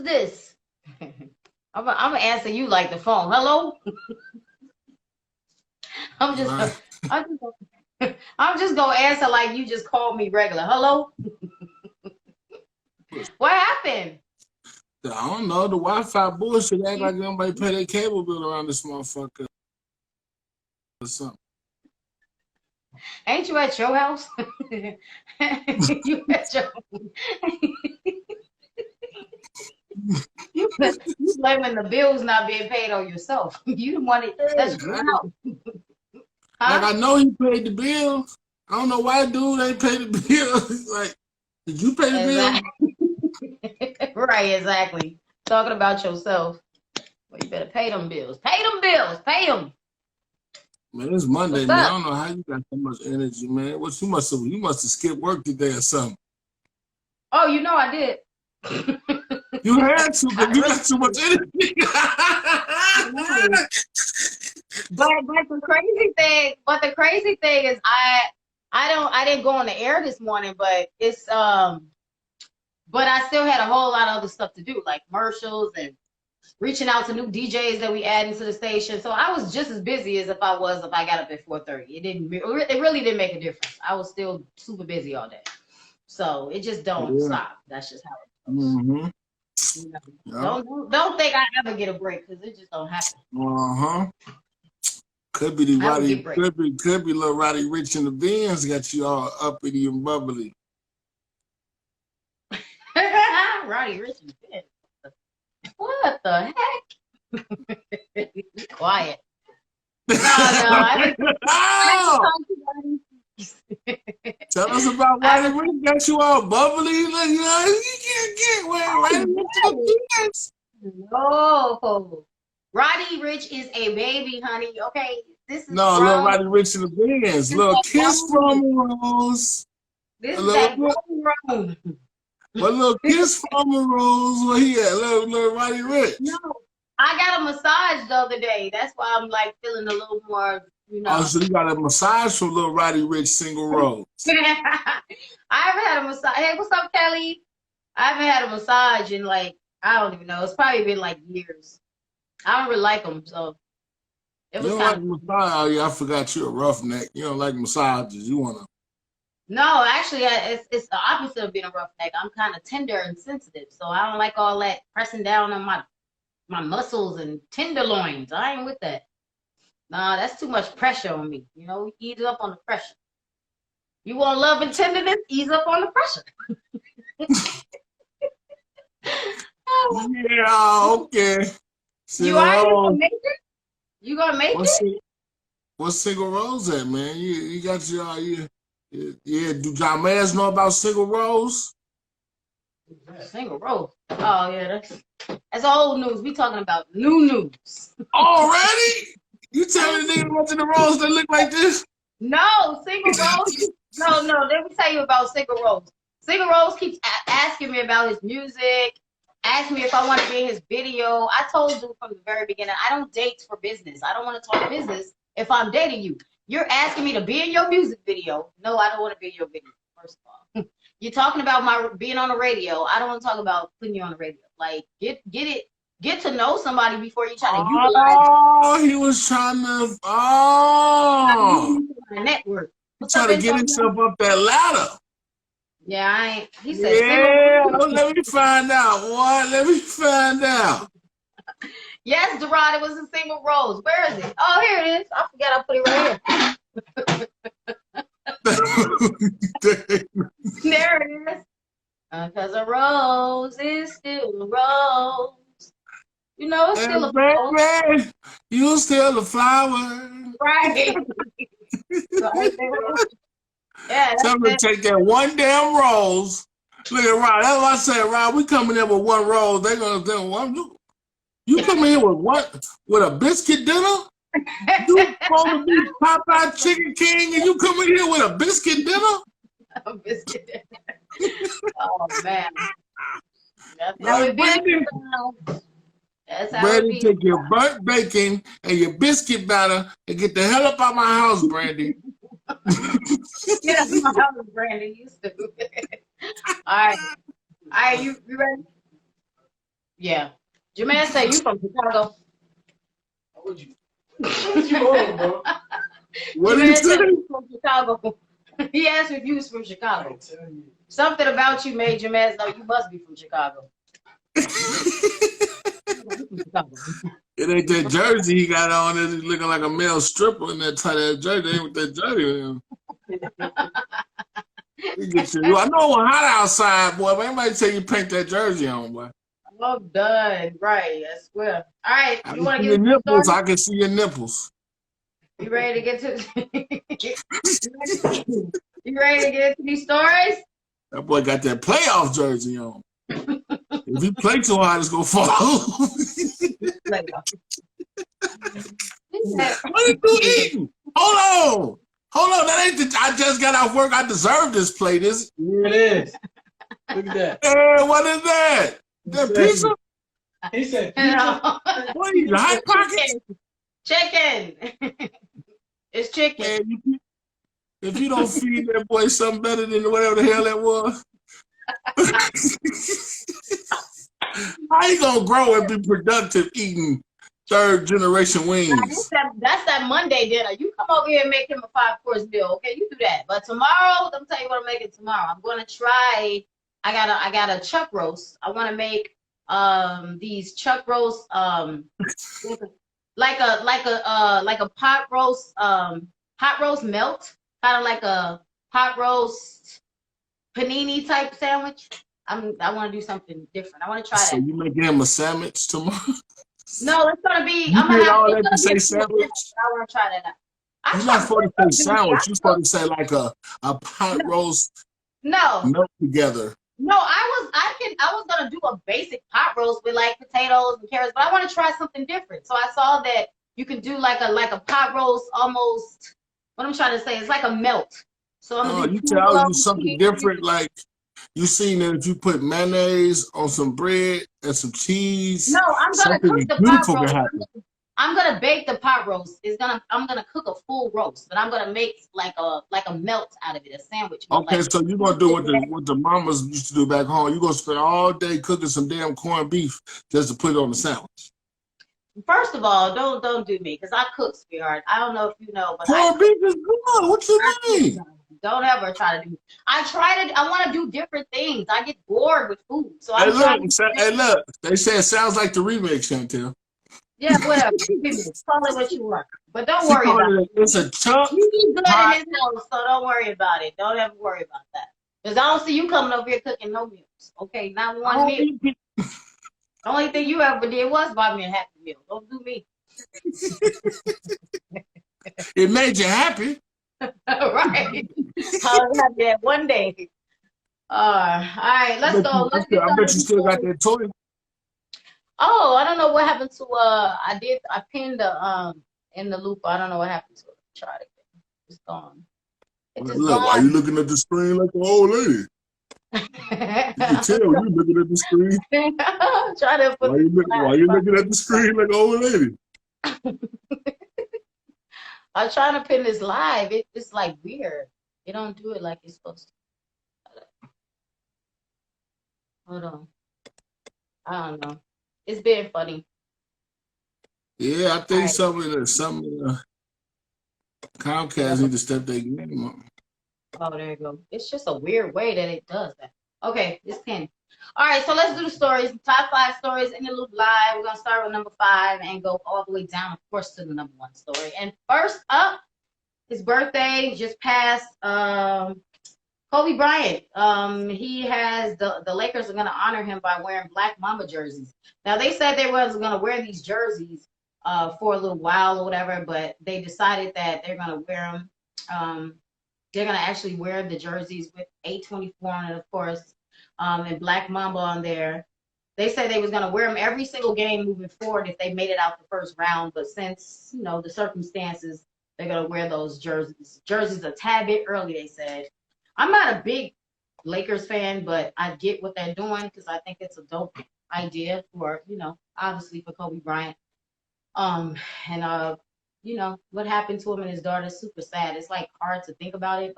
Who's this? I'm gonna answer you like the phone. Hello? I'm just Right. I'm just gonna answer like you just called me regular. Hello? What happened? I don't know. The Wi-Fi bullshit act like nobody pay their cable bill around this motherfucker or something. Ain't you at your house? You at your you blaming the bills not being paid on yourself. You the one that's your house. Like Huh? I know he paid the bill. I don't know why dude ain't paid the bill. Like, did you pay the bill? Exactly. Right, exactly. Talking about yourself. Well, you better pay them bills. Pay them bills. Pay them. Man, it's Monday, What's man. I up? don't know how you got so much energy, man. What you must have skipped work today or something. Oh, you know I did. You had to I because you really got too much energy. know. But the crazy thing is I didn't go on the air this morning, but but I still had a whole lot of other stuff to do, like commercials and reaching out to new DJs that we add into the station. So I was just as busy as if I got up at 4:30. It really didn't make a difference. I was still super busy all day. So it just don't Yeah. stop. That's just how it goes. Mm-hmm. You know, Yeah. don't think I ever get a break because it just don't happen. Uh-huh. Could be the I don't Roddy, get breaks. could be little Roddy Rich in the Benz got you all uppity and bubbly. Roddy Rich and Finn. What the heck? Be quiet. No, I haven't Oh! talked to Roddy. Tell us about I Roddy haven't Rich got you all bubbly. Like, you know, you can't get where Roddy Rich in the Benz. No. Roddy Rich is a baby, honey. Okay, this is No, little grown. Roddy Rich in the Benz. This is Little that kiss grown. from a rose. This A is that little, grown. what little kiss from a rose? Where he at? Little Roddy No, Rich. I got a massage the other day. That's why I'm like feeling a little more. Oh, so you got a massage from little Roddy Rich single rose. I haven't had a massage. Hey, what's up, Kelly? I haven't had a massage in like, I don't even know. It's probably been like years. I don't really like them, so it You was don't kind like of. massage? Oh, yeah, I forgot you're a roughneck. You don't like massages. You want to. No, actually, it's the opposite of being a roughneck. I'm kind of tender and sensitive, so I don't like all that pressing down on my muscles and tenderloins. I ain't with that. Nah, that's too much pressure on me. You know, ease up on the pressure. You want love and tenderness? Ease up on the pressure. Yeah, okay. You Single are? You rose. gonna make it? You gonna make What's it? it? What's single rose at, man? You got your yeah. Do John Mayers know about single rose? Single rose. Oh yeah, that's old news. We talking about new news. Already? You telling the nigga what's in the rose that look like this? No, single rose. No, no. Let me tell you about single rose. Single rose keeps asking me about his music. Asked me if I want to be in his video. I told you from the very beginning, I don't date for business. I don't want to talk business if I'm dating you. You're asking me to be in your music video. No, I don't want to be in your video, first of all. You're talking about my being on the radio. I don't want to talk about putting you on the radio. Like, get to know somebody before you try to utilize Oh, he was trying to. Oh, my network. he What's up, trying to get Antonio? himself up that ladder. Yeah, I ain't. He said single. Yeah, let me find out. What? Let me find out. Yes, Gerard, it was a single rose. Where is it? Oh, here it is. I forgot I put it right here. There it is. Because a rose is still a rose. You know, it's still And a rose. baby, you still a flower. Right. Right. Yeah, Tell me to that's take that one damn rose. Look at Rod. That's what I said, Rod. We coming in with one rose. They gonna think, one. You come in with what? With a biscuit dinner? You supposed to be Popeye Chicken King, and you come in here with a biscuit dinner? a biscuit. Oh, man. That's how Like, it be. Brandy, That's how it Brandy, be. take your burnt bacon and your biscuit batter and get the hell up out my house, Brandy. Get out of my house, Brandy. You stupid. All right. All right, you ready? Yeah. Jermaine say you from Chicago. What you on, bro? What did he Jermaine said say? you from Chicago. He asked if you was from Chicago. Something about you made Jermaine know you must be from Chicago. It ain't that jersey he got on. He's looking like a male stripper in that tight ass jersey. Ain't with that jersey on. I know it was hot outside, boy, but anybody tell you paint that jersey on, boy. I'm done. Right, I swear. All right, I you can want to see get your into the nipples. story? I can see your nipples. You ready to get to you ready to get into these stories? That boy got that playoff jersey on. If he play too hard, it's gonna fall. What are you eating? Hold on. That ain't the. I just got off work. I deserve this plate. Here it is. Look at that. Hey, what is that? That pizza? He said pizza. What are you, hot pockets? Chicken. It's chicken. Man, if you don't feed that boy something better than whatever the hell that was, how you gonna grow and be productive eating third generation wings? That's that Monday dinner. You come over here and make him a 5-course meal, okay? You do that. But tomorrow, let me tell you what I'm making tomorrow. I'm gonna try. I got a chuck roast. I want to make these chuck roast like a pot roast hot roast melt, kind of like a hot roast panini type sandwich. I want to do something different. I want to try that. So you making him a sandwich tomorrow? No, it's gonna be. You did all that to say sandwich? I want to try that out. You're not supposed to say sandwich. You're supposed to say like a pot roast. No. Melt together. No, I was gonna do a basic pot roast with like potatoes and carrots, but I want to try something different. So I saw that you can do like a pot roast almost. What I'm trying to say is like a melt. So I'm gonna you tell you something different, like you seen that if you put mayonnaise on some bread and some cheese. No, I'm gonna cook the pot roast. I'm gonna bake the pot roast. I'm gonna cook a full roast, but I'm gonna make like a melt out of it, a sandwich. Okay, so you're gonna do what the mamas used to do back home. You're gonna spend all day cooking some damn corned beef just to put it on the sandwich. First of all, don't do me, because I cook, sweetheart. I don't know if you know, but corned beef is good. What you mean? Don't ever try to do. I want to do different things. I get bored with food, so hey, look. They say it sounds like the remix, Chantel. Yeah, whatever. Call it what you want, but don't worry about it. It's a chunk. You be good in his house, so don't worry about it. Don't ever worry about that, because I don't see you coming over here cooking no meals. Okay, not one meal. The only thing you ever did was buy me a Happy Meal. Don't do me. It made you happy. Right. I was happy that one day. All right, let's go. I bet you still got that toy. Oh, I don't know what happened to I pinned the in the loop. I don't know what happened to it. Try it again. It's gone. Look, why you looking at the screen like an old lady? You can tell you looking at the screen. Try to put why you looking at the screen like an old lady? I'm trying to pin this live. It's like weird. It don't do it like it's supposed to. Hold on. I don't know. It's been funny. Yeah, I think some Comcast need to step their game up. Oh, there you go. It's just a weird way that it does that. Okay, it's pinned. All right, so let's do the stories. Top 5 stories in the loop live. We're gonna start with number 5 and go all the way down, of course, to the number 1 story. And first up, his birthday just passed. Kobe Bryant. He has the Lakers are gonna honor him by wearing Black Mamba jerseys. Now they said they was gonna wear these jerseys for a little while or whatever, but they decided that they're gonna wear them. They're gonna actually wear the jerseys with 824 on it, of course, and Black Mamba on there. They said they was gonna wear them every single game moving forward if they made it out the first round. But since the circumstances, they're gonna wear those jerseys. Jerseys a tad bit early, they said. I'm not a big Lakers fan, but I get what they're doing because I think it's a dope idea for obviously for Kobe Bryant. And what happened to him and his daughter is super sad. It's like hard to think about it,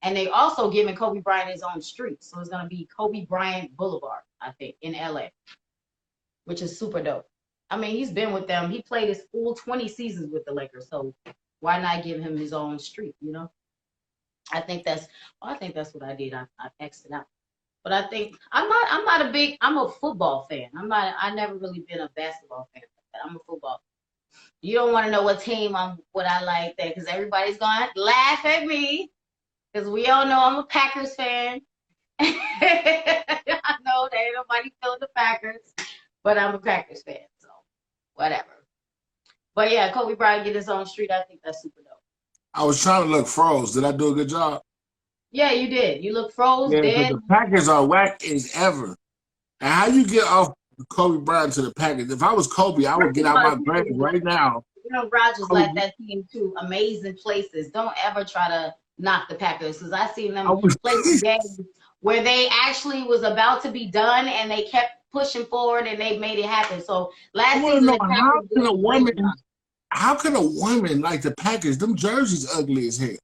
and they also giving Kobe Bryant his own street, so it's gonna be Kobe Bryant Boulevard, I think, in LA. which is super dope. I mean, he's been with them. He played his full 20 seasons with the Lakers, so why not give him his own streak, you know? I think that's what I did. I exited out. But I think I'm a football fan. I never really been a basketball fan. I'm a football. You don't want to know what I like that, because everybody's going to laugh at me, because we all know I'm a Packers fan. I know that ain't nobody feeling the Packers, but I'm a Packers fan, so whatever. But yeah, Kobe Bryant get his own street. I think that's super dope. I was trying to look froze. Did I do a good job? Yeah, you did. You look froze, Yeah, dead. because the Packers are whack as ever. And how you get off Kobe Bryant to the Packers? If I was Kobe, I would get out my grave right now. You know, Rogers led that team to amazing places. Don't ever try to knock the Packers, because I seen them play games where they actually was about to be done and they kept pushing forward and they made it happen. So last season, how can a woman like the Packers? Them jerseys ugly as hell.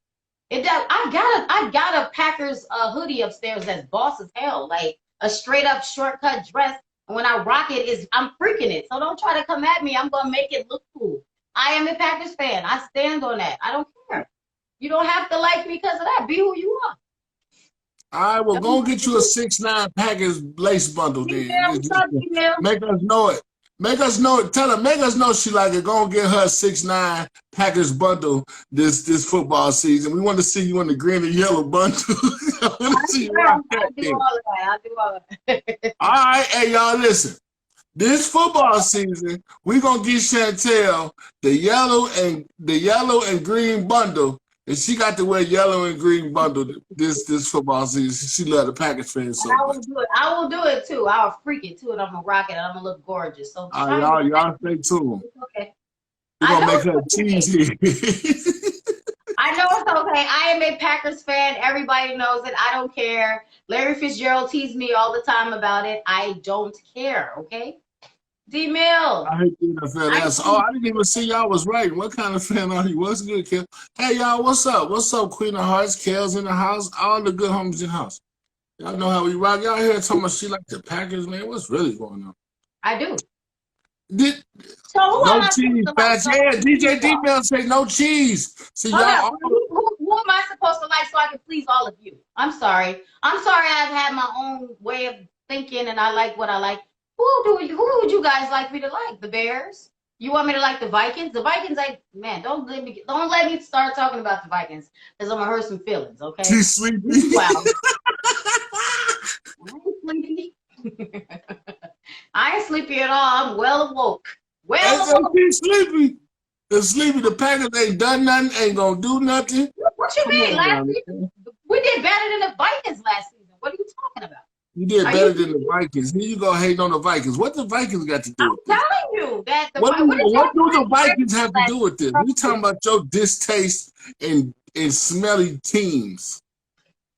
It does. I got a Packers hoodie upstairs that's boss as hell, like a straight up shortcut dress. And when I rock it, I'm freaking it. So don't try to come at me. I'm gonna make it look cool. I am a Packers fan. I stand on that. I don't care. You don't have to like me because of that. Be who you are. All right, well, go get you a 6'9" Packers lace bundle then. Make us know it. Make us know it. Tell her, make us know she like it. Go and get her 6'9" Packers bundle this football season. We want to see you in the green and yellow bundle. I want to see you rock that thing. I'll do all of that. All right, hey, y'all, listen. This football season, we're going to get Chantel the yellow and green bundle. And she got to wear yellow and green bundle this football season. She love the Packers fans so much. I will do it too. I'll freak it too, and I'm gonna rock it, and I'm gonna look gorgeous. So y'all stay tuned. Okay. We're gonna make her cheesy. I know it's okay. I am a Packers fan. Everybody knows it. I don't care. Larry Fitzgerald teased me all the time about it. I don't care. Okay. D-Mill. I hate the NFL. I didn't even see y'all was right. What kind of fan are you? What's good, Kel? Hey, y'all, what's up? What's up, Queen of Hearts? Kel's in the house. All the good homies in the house. Y'all know how we rock. Y'all here talking about she like the Packers, man. What's really going on? I do. No cheese, fat. Yeah, DJ D-Mill say no cheese. See, y'all. Who am I supposed to like so I can please all of you? I'm sorry. I've had my own way of thinking, and I like what I like. Who would you guys like me to like? The Bears? You want me to like the Vikings? The Vikings, man, don't let me start talking about the Vikings, because I'm gonna hurt some feelings, okay? She's sleepy. Wow. I ain't sleepy. I ain't sleepy at all. I'm well awoke. She's sleepy. The sleepy. The Packers ain't done nothing, ain't gonna do nothing. What you mean? Last season, we did better than the Vikings last season. What are you talking about? You did better than the Vikings. Here you go hating on the Vikings. What the Vikings got to do with this? I'm telling you that what do the Vikings have to do with this? We talking about your distaste in smelly teams.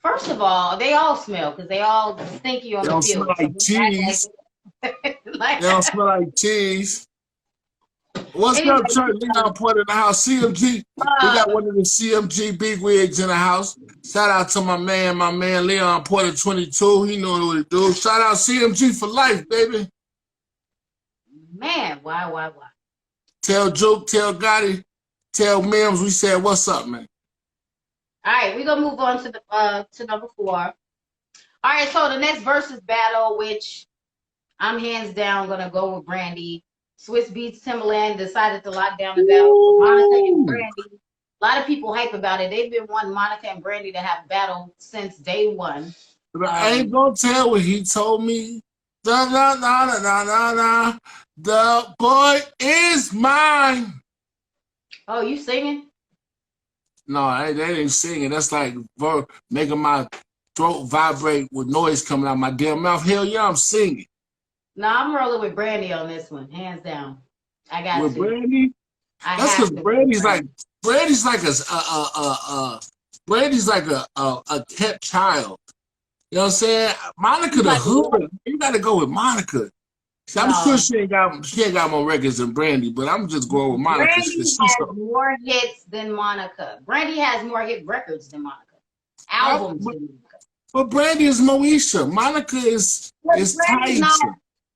First of all, they all smell because they all stinky on the field. They don't smell like cheese. They don't smell like cheese. What's up, Church? Leon Porter in the house. CMG. We got one of the CMG bigwigs in the house. Shout out to my man Leon Porter 22. He know what he do. Shout out CMG for life, baby. Man, why? Tell Juke, tell Gotti, tell Mims. We said, what's up, man? All right, we're gonna move on to number 4. All right, so the next Verzuz battle, which I'm hands down gonna go with Brandy. Swiss beats Timberland, decided to lock down the battle for Monica and Brandy. A lot of people hype about it. They've been wanting Monica and Brandy to have battle since day one. But I ain't gonna tell what he told me. The boy is mine. Oh, you singing? No, that ain't singing. That's like making my throat vibrate with noise coming out my damn mouth. Hell yeah, I'm singing. No, I'm rolling with Brandy on this one, hands down. I got with Brandy. That's because Brandy's like a kept child. You know what I'm saying? Monica the hood. You got to go with Monica. See, I'm sure she ain't got more records than Brandy, but I'm just going with Monica. Brandy has more hits than Monica. Brandy has more hit records than Monica. Albums than Monica. But Brandy is Moesha. Monica is Taisha.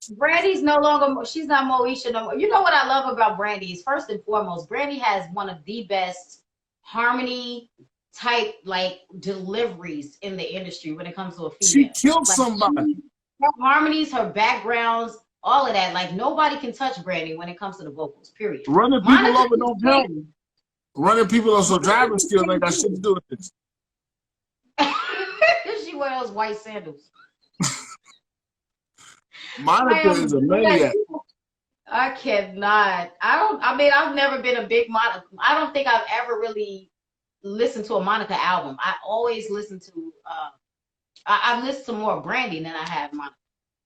Brandy's no longer, she's not Moesha no more. You know what I love about Brandy is, first and foremost, Brandy has one of the best harmony type like deliveries in the industry when it comes to a She female. killed Like somebody. her harmonies, her backgrounds, all of that. Like nobody can touch Brandy when it comes to the vocals, period. Running people Monica, over don't help. Running people over, so driving skills ain't got shit to do with this. she wear those white sandals. Monica is a maniac. I cannot. I mean, I've never been a big Monica. I don't think I've ever really listened to a Monica album. I always listen to, I've listened to more Brandy than I have Monica.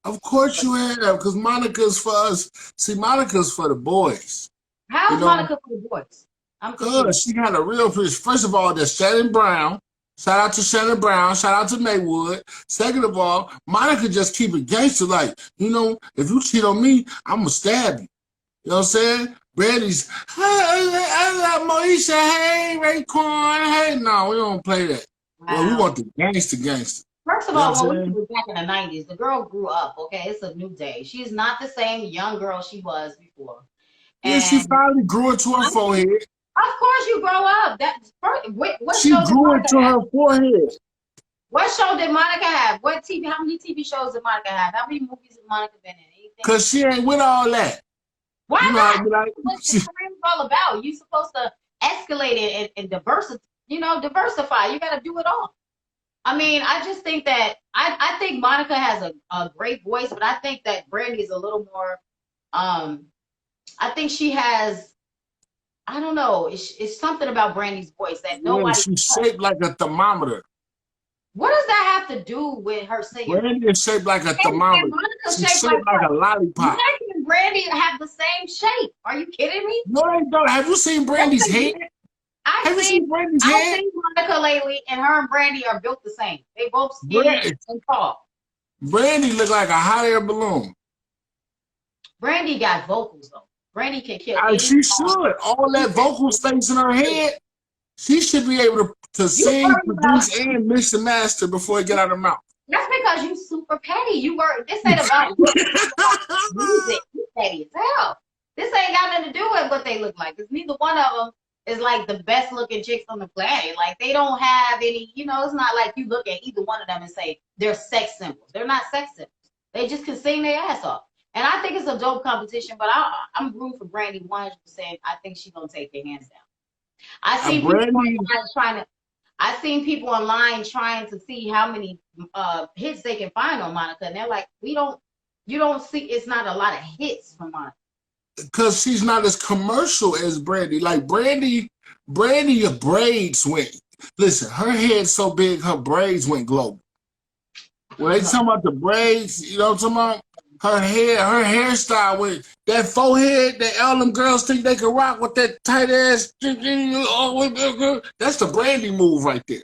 Of course you have, because Monica's for us. See, Monica's for the boys. How's Monica for the boys? I'm good. confused. She got a real fish. First of all, there's Shannon Brown. Shout out to Shannon Brown. Shout out to Maywood. Second of all, Monica just keep it gangster. Like, you know, if you cheat on me, I'm going to stab you. You know what I'm saying? Brandy's, hey, I love Moesha. Hey, Raekwon. Hey, no, we don't play that. Wow. Well, we want the gangster. First of all, when we were back in the 90s, the girl grew up, okay? It's a new day. She's not the same young girl she was before. Yeah, she finally grew into her forehead. Of course you grow up. What she show grew into her forehead. What show did Monica have? How many TV shows did Monica have? How many movies has Monica been in? Because she ain't with all that. Why not? Like, what's your career all about? You're supposed to escalate it and diversify. You got to do it all. I mean, I just think that I think Monica has a great voice, but I think that Brandy is a little more. I think she has. I don't know. It's something about Brandy's voice that nobody. She's shaped like a thermometer. What does that have to do with her singing? Brandy is shaped like a thermometer. She's shaped like a lollipop. Monica and Brandy have the same shape. Are you kidding me? No, they don't. Have you seen Brandy's head? I've seen Monica lately, and her and Brandy are built the same. They both skinny and tall. Brandy look like a hot air balloon. Brandy got vocals though. Brandy can kill. She should. All that vocal space in her head, she should be able to sing, produce, and mix and master before it get out of her mouth. That's because you super petty. This ain't about music. You petty as hell. This ain't got nothing to do with what they look like. Because neither one of them is like the best looking chicks on the planet. Like they don't have any, it's not like you look at either one of them and say they're sex symbols. They're not sex symbols. They just can sing their ass off. And I think it's a dope competition, but I'm rooting for Brandy 100%. I think she's gonna take their hands down. I've seen people online trying to see how many hits they can find on Monica, and they're like, you don't see, it's not a lot of hits from Monica. Because she's not as commercial as Brandy. Like Brandy, your braids went. Listen, her head's so big, her braids went global. When they talking about the braids, you know what I'm talking about? Her hairstyle with that forehead that all them girls think they can rock with that tight ass. That's the Brandy move right there.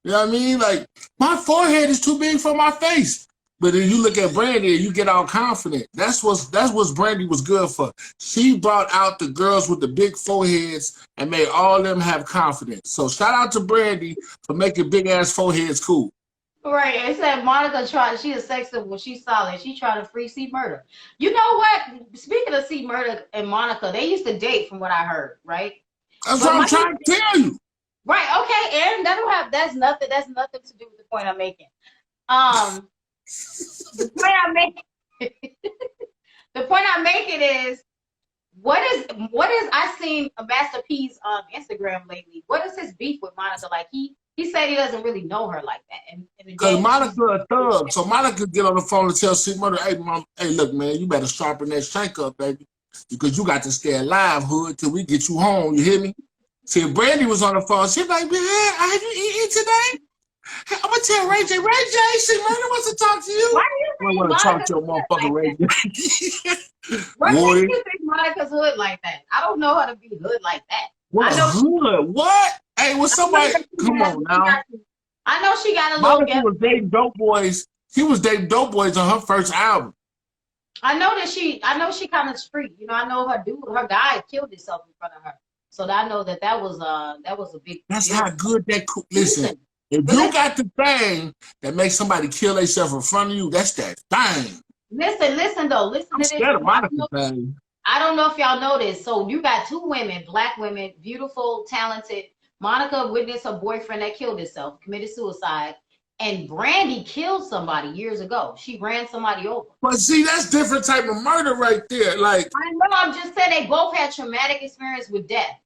You know what I mean? Like, my forehead is too big for my face. But if you look at Brandy, you get all confident. That's what Brandy was good for. She brought out the girls with the big foreheads and made all of them have confidence. So shout out to Brandy for making big ass foreheads cool. Right. It said Monica she a sex symbol. She's solid. She tried to free C Murder. You know what? Speaking of C Murder and Monica, they used to date from what I heard, right? That's what I'm trying to tell you. Right. Okay. And that's nothing to do with the point I'm making. The point I'm making is what is I seen a Master P's on Instagram lately. What is his beef with Monica? Like he said he doesn't really know her like that. Because Monica a thug. So Monica get on the phone and tell C Murder, hey look, man, you better sharpen that shank up, baby. Because you got to stay alive, hood, till we get you home. You hear me? See, if Brandy was on the phone, she'd be like, man, have you eaten today? Hey, I'm gonna tell Ray J. C Murder wants to talk to you. Why do you want to talk to your motherfucking Ray J. Why do you think Monica's hood like that? I don't know how to be hood like that. What hood? What? Hey, was somebody? Come on now. I know she got a little. Monica was dating Dope Boys. She was dating Dope Boys on her first album. I know she kind of street. I know her guy killed himself in front of her. So I know that was a big. That's how good that. Listen, if you got the thing that makes somebody kill themselves in front of you, that's that thing. Listen though. Listen I'm to this. scared of Monica thing. I don't know if y'all know this. So you got two women, black women, beautiful, talented. Monica witnessed her boyfriend that killed himself, committed suicide, and Brandy killed somebody years ago. She ran somebody over. But see, that's different type of murder right there. Like, I know. I'm just saying they both had traumatic experience with death,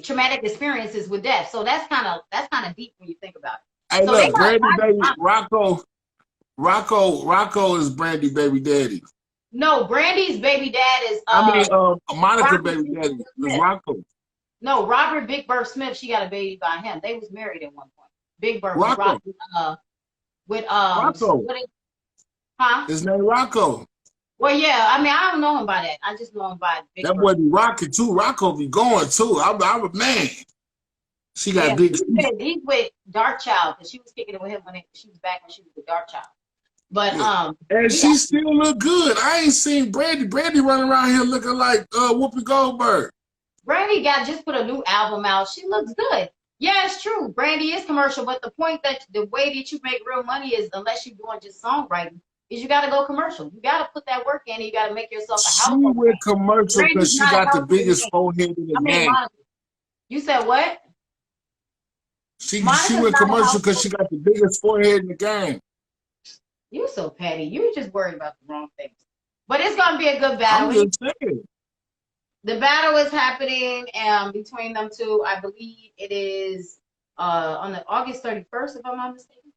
traumatic experiences with death. So that's kind of deep when you think about it. hey, So they look, got Brandy baby, Rocco is Brandy baby daddy. no. Brandy's baby dad is Monica Robert baby daddy is Smith. Rocco. No, Robert Big Bird Smith. She got a baby by him. They was married at one point. Big Bird Rocco. Rocco. Huh? His name Rocco. Well, yeah. I mean, I don't know him by that. I just know him by Big That Bird. boy be rocking too. Rocco be going too. I'm a man. She got big. He's with Dark Child because she was kicking it with him she was back when she was with Dark Child. But and she still look good. I ain't seen Brandy. Brandy running around here looking like Whoopi Goldberg. Brandy just put a new album out. She looks good. Yeah, it's true. Brandy is commercial, but the point that the way that you make real money is unless you're doing just songwriting, is you got to go commercial. You got to put that work in. And you got to make yourself a household. She went commercial because she got the biggest forehead in the game. Monica, you said what? She went commercial because she got the biggest forehead in the game. You so petty. You just worried about the wrong things. But it's gonna be a good battle. I'm just saying. The battle is happening between them two. I believe it is on the August 31st, if I'm not mistaken.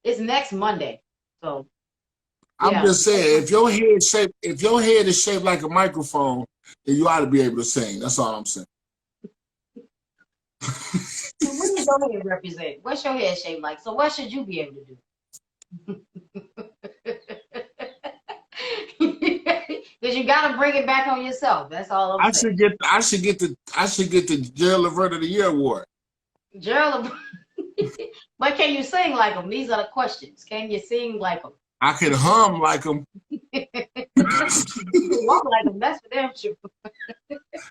It's next Monday. So I'm just saying, if your head is shaped like a microphone, then you ought to be able to sing. That's all I'm saying. So what does your head represent? What's your head shaped like? So what should you be able to do? Because you got to bring it back on yourself. That's all I'm saying. I should get the Gerald Levert of the Year award. Gerald, but can you sing like him? These are the questions. Can you sing like him? I can hum like him. You can walk like him. That's for damn sure.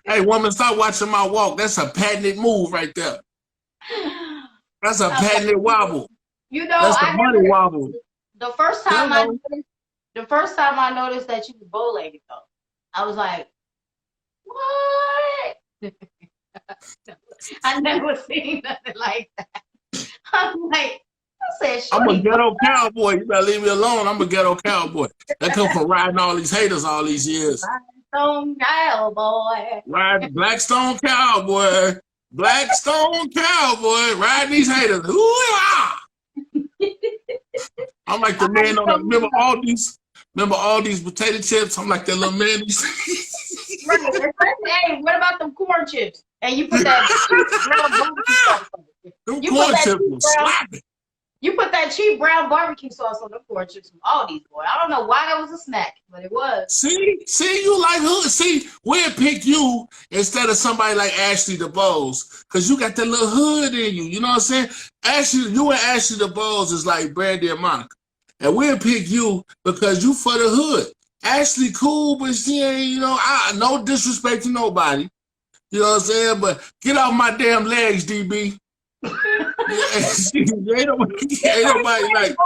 Hey, woman, stop watching my walk. That's a patented move right there. That's a patented wobble. You know, that's the money wobble. The first time I noticed that you was bow-legged though, I was like, what? I never seen nothing like that. I'm like, I said, I'm a ghetto cowboy. You better leave me alone. I'm a ghetto cowboy. That come from riding all these haters all these years. Blackstone cowboy. Ride Blackstone cowboy. Blackstone cowboy. Riding these haters. Ooh-ah! I'm like the man on the, remember all these potato chips? I'm like that little man. Right. Hey, what about them corn chips? And you put that You put that cheap brown barbecue sauce on the corn chips from Aldi's, boy. I don't know why that was a snack, but it was. See, you like hood. See, we'll pick you instead of somebody like Ashley DeBose, because you got that little hood in you. You know what I'm saying? You and Ashley DeBose is like Brandy and Monica. And we'll pick you because you for the hood. Ashley cool, but she ain't, you know, no disrespect to nobody. You know what I'm saying? But get off my damn legs, DB. Ain't nobody like.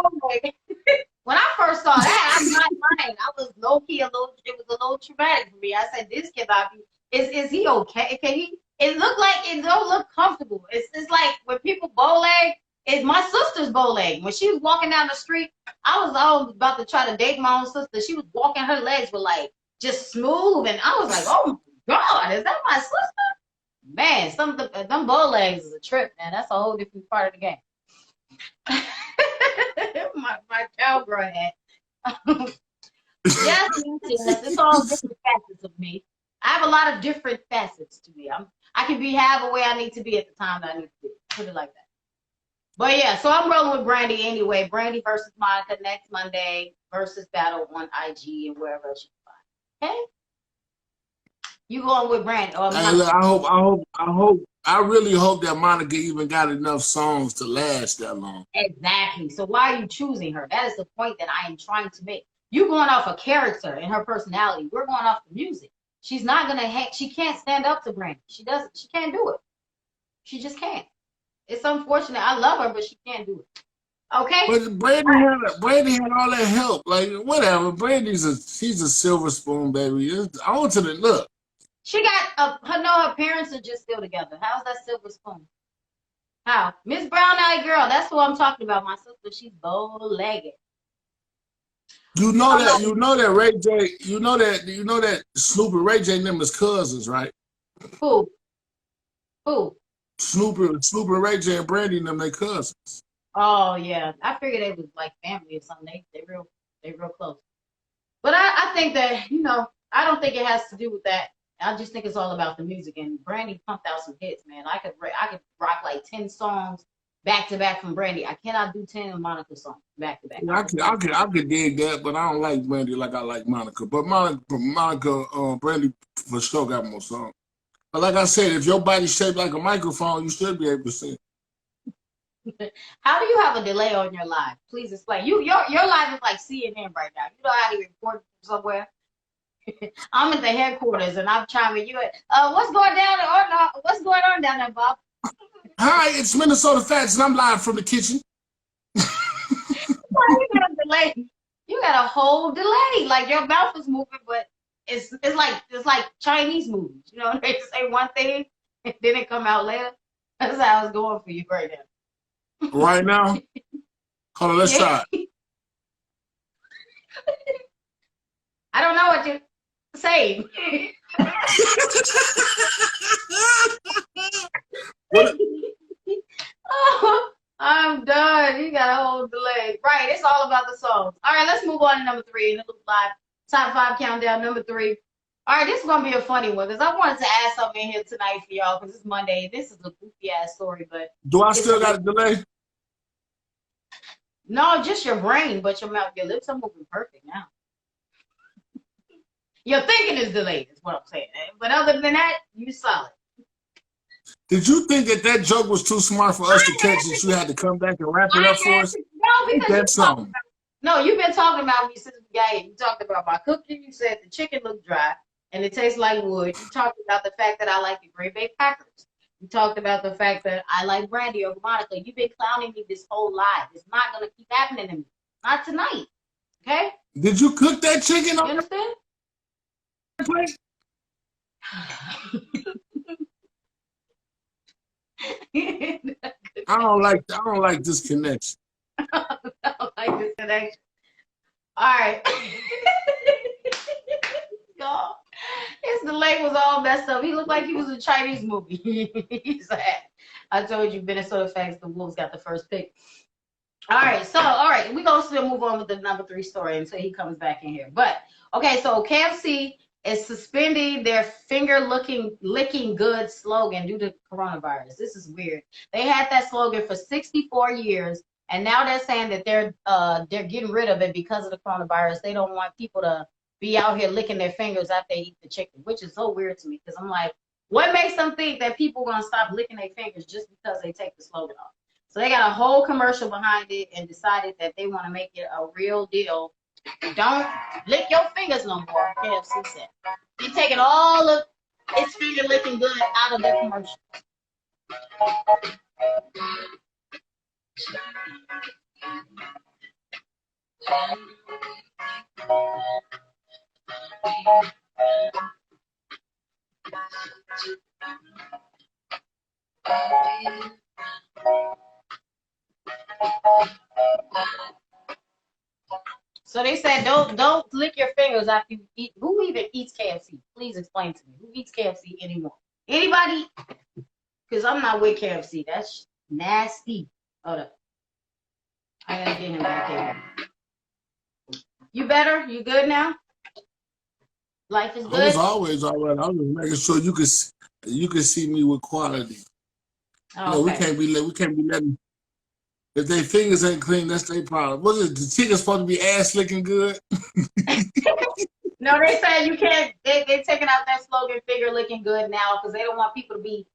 When I first saw that, I'm not lying. I was low key it was a little traumatic for me. I said, this cannot be. Is he okay? Can he? It looked like it don't look comfortable. It's like when people bow leg. It's my sister's bow leg. When she was walking down the street, I was about to try to date my own sister. She was walking, her legs were like just smooth, and I was like, oh my God, is that my sister? Man, them bow legs is a trip, man. That's a whole different part of the game. my cowgirl hat. yes, it's all different facets of me. I have a lot of different facets to me. I can be half the way I need to be at the time that I need to be. Put it like that. But yeah, so I'm rolling with Brandy anyway. Brandy versus Monica next Monday. Verzuz Battle on IG and wherever else you can find. Okay? You going with Brandy? I really hope that Monica even got enough songs to last that long. Exactly. So why are you choosing her? That is the point that I am trying to make. You're going off a character and her personality. We're going off the music. She's not gonna. She can't stand up to Brandy. She doesn't. She can't do it. She just can't. It's unfortunate. I love her, but she can't do it. Okay? But Brandy had all that help. Like whatever. She's a silver spoon, baby. I want to look. She got her parents are just still together. How's that silver spoon? How? Miss Brown Eyed Girl, that's who I'm talking about. My sister, she's bow-legged. You know that Ray J, you know that Snoop and Ray J and them is cousins, right? Who? Snoop and Ray J and Brandy and them, they cousins. Oh yeah. I figured they was like family or something. They real close. But I think that, I don't think it has to do with that. I just think it's all about the music. And Brandy pumped out some hits, man. I could rock like 10 songs back to back from Brandy. I cannot do 10 of Monica songs back to back. I could dig that, but I don't like Brandy like I like Monica. But Brandy for sure got more songs. But like I said, if your body's shaped like a microphone, you should be able to sing. How do you have a delay on your live? Please explain. Your live is like CNN right now. You know how to report somewhere? I'm at the headquarters and I'm chiming you at, what's going on down there, Bob? Hi, it's Minnesota Fats and I'm live from the kitchen. You got a delay. You got a whole delay. Like your mouth is moving, but it's like Chinese movies. You know, they say one thing and then it come out later. That's how it's going for you right now. Right now? Hold on, let's try it. I don't know what you're saying. Oh, I'm done. You got a whole delay. Right, it's all about the songs. All right, let's move on to number 3 in the live top 5 countdown. Number 3. All right, this is gonna be a funny one because I wanted to add something in here tonight for y'all because it's Monday. This is a goofy ass story, but do I still got a delay? No, just your brain, but your mouth, your lips are moving perfect now. Your thinking is delayed, is what I'm saying. But other than that, you solid. Did you think that joke was too smart for us to catch and you had to come back and wrap it up for us? No, because you've been talking about me since we got here. You talked about my cooking. You said the chicken looked dry and it tastes like wood. You talked about the fact that I like the Green Bay Packers. You talked about the fact that I like Brandy over Monica. You've been clowning me this whole life. It's not going to keep happening to me. Not tonight. Okay? Did you cook that chicken? You understand? Plate? I don't like this connection. I don't like this connection. All right. Y'all, his delay was all messed up. He looked like he was in a Chinese movie. He's sad. I told you, Minnesota Facts, the Wolves got the first pick. All right, we're going to still move on with the number 3 story until he comes back in here. But, okay, so KFC is suspending their finger licking good slogan due to coronavirus. This is weird. They had that slogan for 64 years, and now they're saying that they're getting rid of it because of the coronavirus. They don't want people to be out here licking their fingers after they eat the chicken, which is so weird to me because I'm like, what makes them think that people are going to stop licking their fingers just because they take the slogan off? So they got a whole commercial behind it and decided that they want to make it a real deal. Don't lick your fingers no more, KFC said. They're taking all of its finger licking good out of their commercial. So they said don't lick your fingers after you eat. Who even eats KFC? Please explain to me. Who eats KFC anymore? Anybody? Because I'm not with KFC. That's nasty. Hold up. I gotta get him back here. You better? You good now? Life is good? I was always all right. I was just making sure you could see me with quality. Oh, you know, okay. we can't be letting. If their fingers ain't clean, that's their problem. Was it the chicken's supposed to be ass licking good? No, they said you can't. They're taking out that slogan, finger licking good now, because they don't want people to be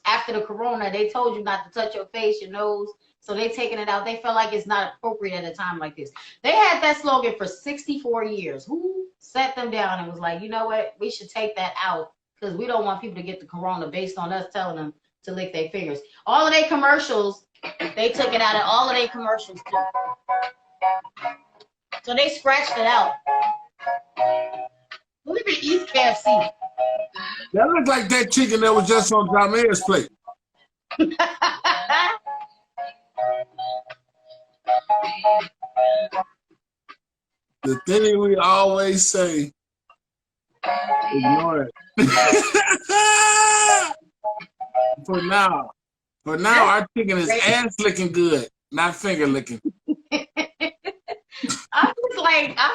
after the corona. They told you not to touch your face, your nose. So they taking it out. They felt like it's not appropriate at a time like this. They had that slogan for 64 years. Who sat them down and was like, you know what? We should take that out because we don't want people to get the corona based on us telling them to lick their fingers. All of their commercials They took it out of all of their commercials too. So they scratched it out. Who even eats KFC? That looked like that chicken that was just on Jameer's plate. The thing we always say, ignore it. For now, our chicken is ass licking good, not finger licking. I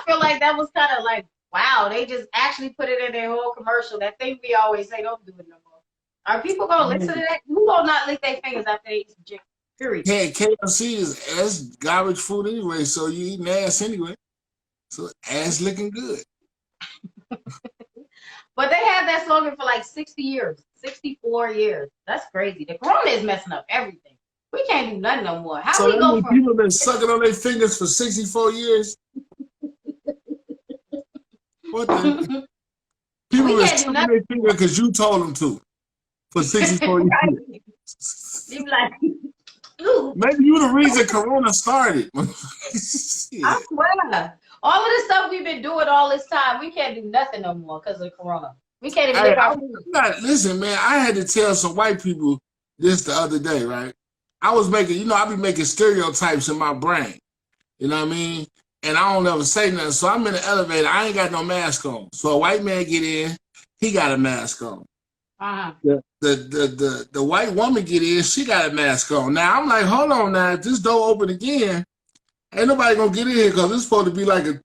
feel like that was kind of like, wow, they just actually put it in their whole commercial. That thing we always say, don't do it no more. Are people gonna listen to that? Who will not lick their fingers after they eat some chicken? Period. Hey, KFC is ass garbage food anyway, so you eating ass anyway. So ass licking good. But they had that slogan for like 60 years, 64 years. That's crazy. The corona is messing up everything. We can't do nothing no more. How so we go from people been sucking on their fingers for 64 years? What the? People been sucking their finger because you told them to for 64 years. You be like, ooh. Maybe you the reason corona started. I swear. All of the stuff we've been doing all this time, we can't do nothing no more because of corona. We can't even make our food. Listen, man, I had to tell some white people this the other day, right? I was making, I be making stereotypes in my brain. You know what I mean? And I don't ever say nothing. So I'm in the elevator. I ain't got no mask on. So a white man get in, he got a mask on. The white woman get in, she got a mask on. Now I'm like, hold on now, if this door open again, ain't nobody gonna get in here because it's supposed to be like a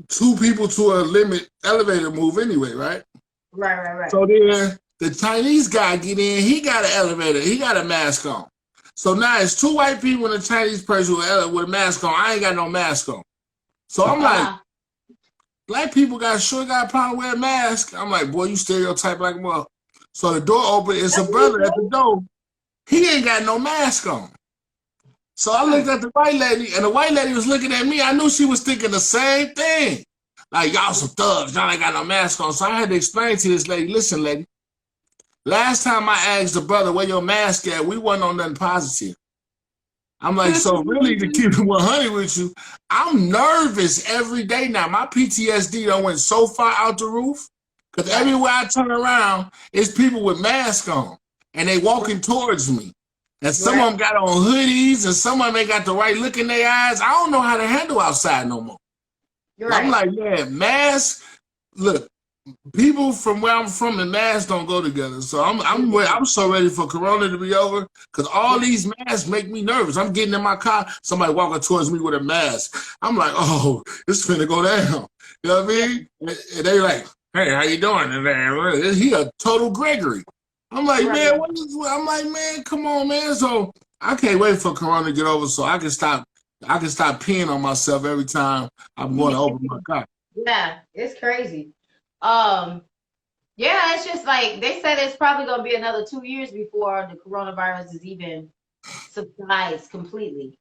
2 people to a limit elevator move anyway, right? Right. So then the Chinese guy get in, he got an elevator, he got a mask on. So now it's 2 white people and a Chinese person with a mask on. I ain't got no mask on. So I'm like, black people got a problem wearing masks. I'm like, boy, you stereotype like a mother. So the door open, it's a brother at the door. He ain't got no mask on. So I looked at the white lady, and the white lady was looking at me. I knew she was thinking the same thing. Like, y'all some thugs. Y'all ain't got no mask on. So I had to explain to this lady, listen, lady, last time I asked the brother where your mask at, we wasn't on nothing positive. I'm like, so really to keep it 100 with you, I'm nervous every day now. My PTSD done went so far out the roof because everywhere I turn around, it's people with masks on, and they walking towards me. And some of them got on hoodies, and some of them ain't got the right look in their eyes. I don't know how to handle outside no more. I'm like, man, masks. Look, people from where I'm from, the masks don't go together. So I'm so ready for corona to be over because all these masks make me nervous. I'm getting in my car, somebody walking towards me with a mask. I'm like, oh, it's finna go down. You know what I mean? And they like, hey, how you doing? And he a total Gregory. I'm like, man, I'm like, man, come on, man. So I can't wait for corona to get over so I can stop peeing on myself every time I'm going to open my car. Yeah, it's crazy. Yeah, it's just like they said it's probably gonna be another 2 years before the coronavirus is even subsides completely.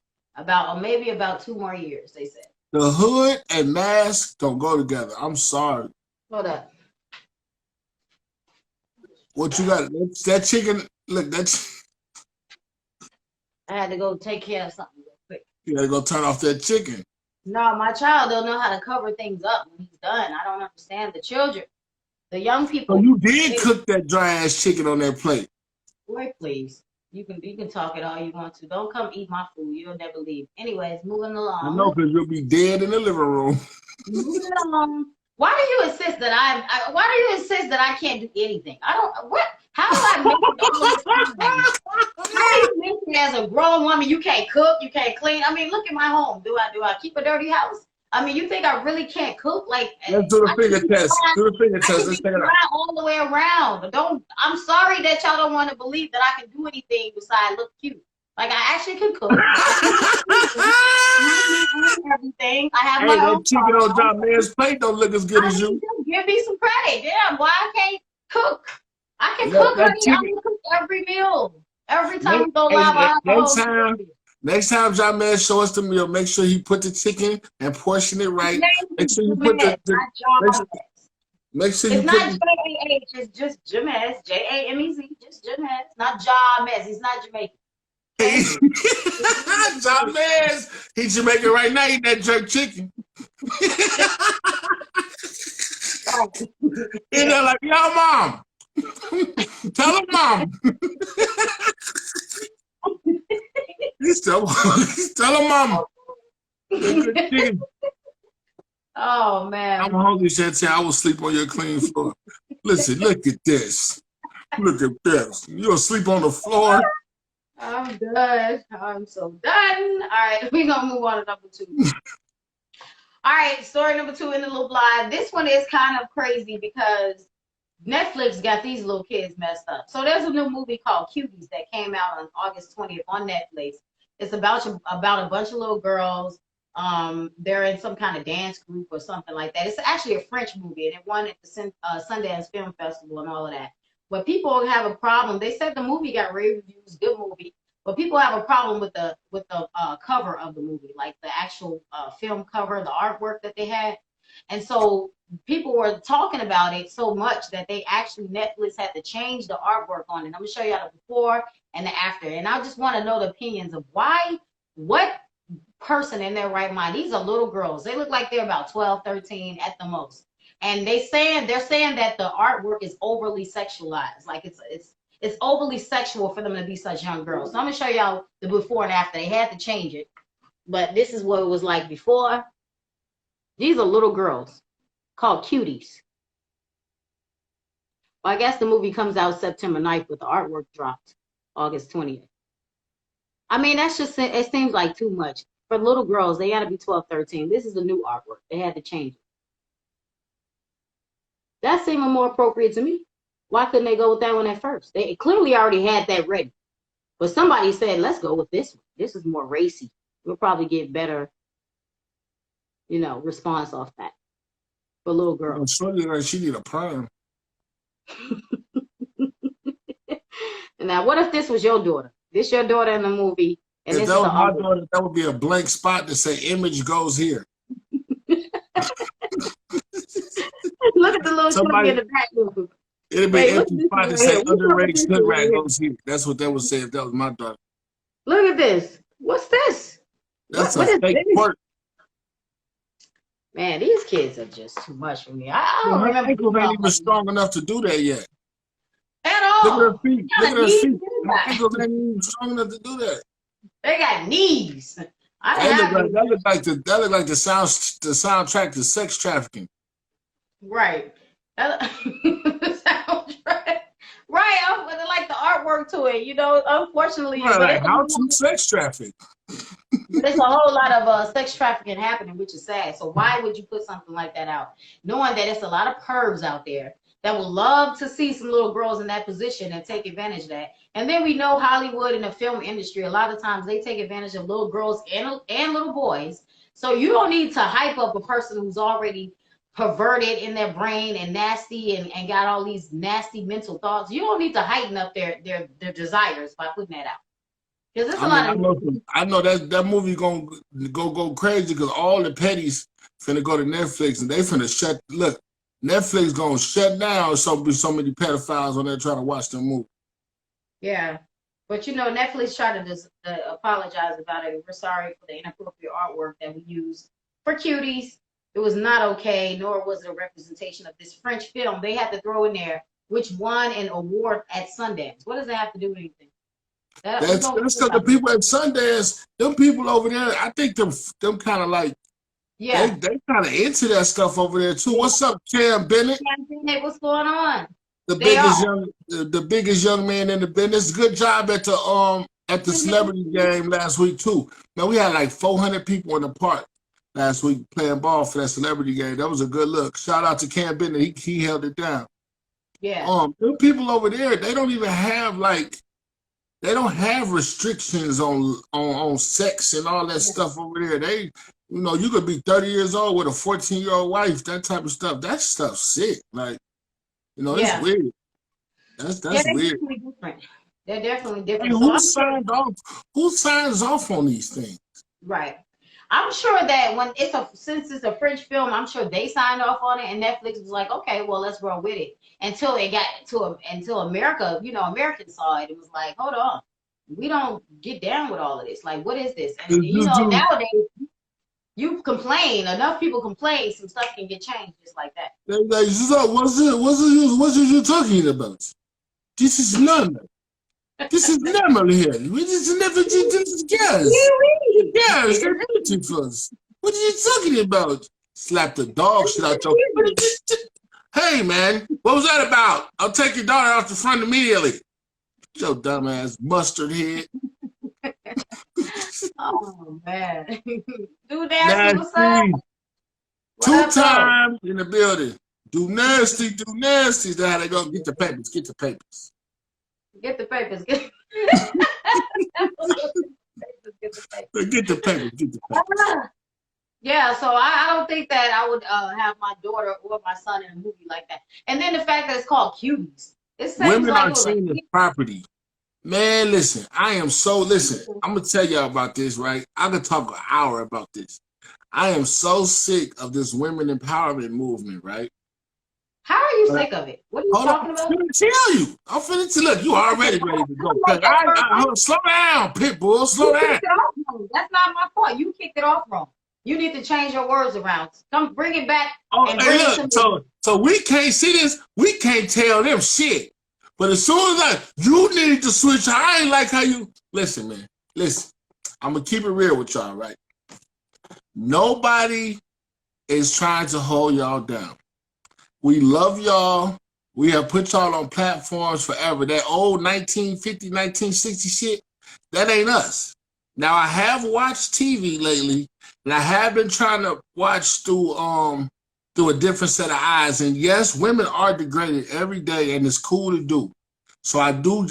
Maybe about 2 more years, they said. The hood and mask don't go together. I'm sorry. Hold up. What you got? That chicken, look, I had to go take care of something real quick. You gotta go turn off that chicken. No, my child don't know how to cover things up when he's done. I don't understand the children. The young people. So you did cook that dry ass chicken on that plate. Boy, please. You can talk it all you want to. Don't come eat my food. You'll never leave. Anyways, moving along. I know, because you'll be dead in the living room. Moving along. Why do you insist that I can't do anything? How do I make it all this time? How do you make it as a grown woman? You can't cook, you can't clean. I mean, look at my home. Do I keep a dirty house? I mean, you think I really can't cook? Like, let's do the finger test. Do the finger test. Let's take it out. All the way around. I'm sorry that y'all don't want to believe that I can do anything besides look cute. Like, I actually can cook. Everything. I have my own chicken on John Man's plate don't look as good as you. Give me some credit. Damn, why I can't cook? I can cook, honey. I can cook every meal. Every time we go live, next time John Man show us the meal, make sure he put the chicken and portion it right. Make sure you put make sure you put not J-A-H, it's just Jamez, J-A-M-E-Z, just Jamez, not Jamez. He's not Jamaican. Hey, John Mans, he should make it right now. Eat that jerk chicken. And they're like, yo, mom. Tell him, mom. Tell him, mom. Oh man. I'm hungry, Shanty. I will sleep on your clean floor. Listen, look at this. Look at this. You'll sleep on the floor. I'm done. I'm so done. All right, we're gonna move on to number 2. All right, story number 2 in the little blog. This one is kind of crazy because Netflix got these little kids messed up. So there's a new movie called CUTIES that came out on August 20th on Netflix. It's about a bunch of little girls. They're in some kind of dance group or something like that. It's actually a French movie, and it won at the Sundance Film Festival and all of that. But people have a problem. They said the movie got rave reviews, good movie, but people have a problem with the cover of the movie, like the actual film cover, the artwork that they had. And so people were talking about it so much that they actually, Netflix had to change the artwork on it. I'm gonna show you the before and the after. And I just want to know the opinions of what person in their right mind. These are little girls. They look like they're about 12, 13 at the most. And they're saying that the artwork is overly sexualized. Like it's overly sexual for them to be such young girls. So I'm gonna show y'all the before and after. They had to change it, but this is what it was like before. These are little girls called Cuties. Well, I guess the movie comes out September 9th, but the artwork dropped August 20th. I mean, that's just, it seems like too much. For little girls, they gotta be 12, 13. This is the new artwork. They had to change it. That seemed more appropriate to me. Why couldn't they go with that one at first? They clearly already had that ready. But somebody said, let's go with this one. This is more racy. We'll probably get better, response off that. For little girls. She need a perm. Now, what if this was your daughter? This your daughter in the movie. And if that was my daughter, that would be a blank spot to say image goes here. Look at the little children in the back. It'd be an empty spot to say underrated hood rat goes here. That's what they would say if that was my daughter. Look at this. What's this? That's a fake quirk. Man, these kids are just too much for me. I don't remember. My ankles ain't even strong enough to do that yet. At all. Look at her feet. Look at her feet. My ankles ain't even strong enough to do that. They got knees. That look like the soundtrack to sex trafficking. Right. The soundtrack. Right. I like the artwork to it. Unfortunately, like how to sex traffic. There's a whole lot of sex trafficking happening, which is sad. So why would you put something like that out, knowing that it's a lot of pervs out there that would love to see some little girls in that position and take advantage of that? And then we know Hollywood and the film industry, a lot of times they take advantage of little girls and little boys. So you don't need to hype up a person who's already perverted in their brain and nasty and got all these nasty mental thoughts. You don't need to heighten up their desires by putting that out. Because there's a lot of I know that movie gonna go crazy because all the petties finna go to Netflix and they finna shut. Look, Netflix gonna shut down. So be so many pedophiles on there trying to watch the movie. Yeah, but Netflix tried to apologize about it. We're sorry for the inappropriate artwork that we used for Cuties. It was not okay, nor was it a representation of this French film. They had to throw in there, which won an award at Sundance. What does that have to do with anything? That's because the people at Sundance, them people over there, I think them kind of like, they kind of into that stuff over there too. What's up, Cam Bennett? Cam Bennett, what's going on? The biggest young man in the business. Good job at the celebrity game last week too. Now we had like 400 people in the park last week playing ball for that celebrity game. That was a good look. Shout out to Cam Bennett. He held it down. Yeah. The people over there, they don't even have they don't have restrictions on sex and all that stuff over there. They, you could be 30 years old with a 14-year-old wife, that type of stuff. That stuff's sick. Like, it's weird. That's weird. Definitely different. They're definitely different. Hey, who signs off on these things? Right. I'm sure that since it's a French film, I'm sure they signed off on it, and Netflix was like, okay, well, let's roll with it. Until it got until America, Americans saw it. It was like, hold on, we don't get down with all of this. Like, what is this? And you You know, do. nowadays you complain, enough people complain, some stuff can get changed just like that. They're like, so what's you talking about? This is normal. This is normal here. We just never did this. Yes. Yes, they're beautiful. What are you talking about? Slap the dog shit out your. Hey, man, what was that about? I'll take your daughter off the front immediately. Your dumbass mustard head. Oh, man. Do nasty, what's up? Nasty. What up, though? 2 times in the building. Do nasty, do nasty. That's how they go. Get the papers, get the papers. Get the papers. Get Get the papers, get the papers. Yeah, so I don't think that I would have my daughter or my son in a movie like that. And then the fact that it's called Cuties. It seems Women like are seen as property. Man, listen, I'm gonna tell y'all about this, right? I could talk an hour about this. I am so sick of this women empowerment movement, right? How are you sick of it? What are you talking about? I'm finna tell you. I'm finna tell look, you already ready to go. Slow down, Pitbull, slow down. That's not my fault. You kicked it off wrong. You need to change your words around. Come bring it back. Oh, and hey, bring look, it to so we can't see this. We can't tell them shit. But as soon as you need to switch, I ain't like how you listen, man. Listen, I'm gonna keep it real with y'all, right? Nobody is trying to hold y'all down. We love y'all. We have put y'all on platforms forever. That old 1950, 1960 shit, that ain't us. Now I have watched TV lately, and I have been trying to watch through a different set of eyes. And yes, women are degraded every day, and it's cool to do. So I do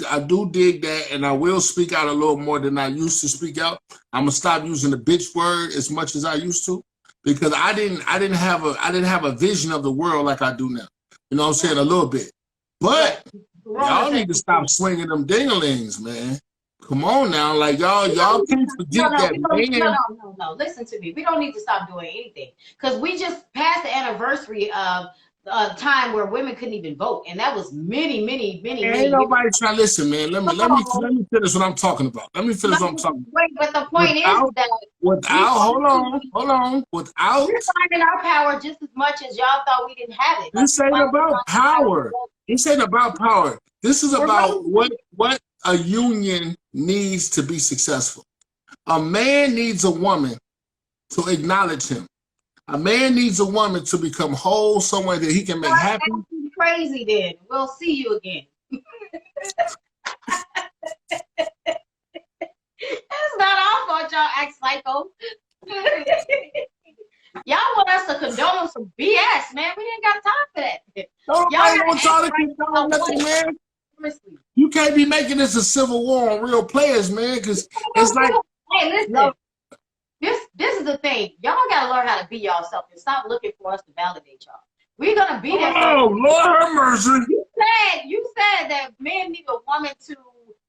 dig that, and I will speak out a little more than I used to speak out. I'm gonna stop using the bitch word as much as I used to, because I didn't have a vision of the world like I do now. You know what I'm saying? A little bit, but y'all need to stop swinging them ding-a-lings, man. Come on now, like y'all can't forget No. Listen to me. We don't need to stop doing anything because we just passed the anniversary of a time where women couldn't even vote, and that was many Ain't nobody trying to listen, man. Let me finish what I'm talking about. Let me finish what I'm talking about. Wait, but the point is that hold on. Without we're finding our power just as much as y'all thought we didn't have it. This ain't about power. This ain't about power. This is about what a union needs to be successful. A man needs a woman to acknowledge him. A man needs a woman to become whole somewhere that he can make happy. Crazy then. We'll see you again. It's not our fault y'all act psycho. Y'all want us to condone some BS, man. We ain't got time for that. Nobody wants y'all to condone nothing, man. You can't be making this a civil war on real players, man, because it's like... Hey, listen. This is the thing. Y'all gotta learn how to be yourself and stop looking for us to validate y'all. We're gonna be there. Oh, Lord have mercy. You said that men need a woman to,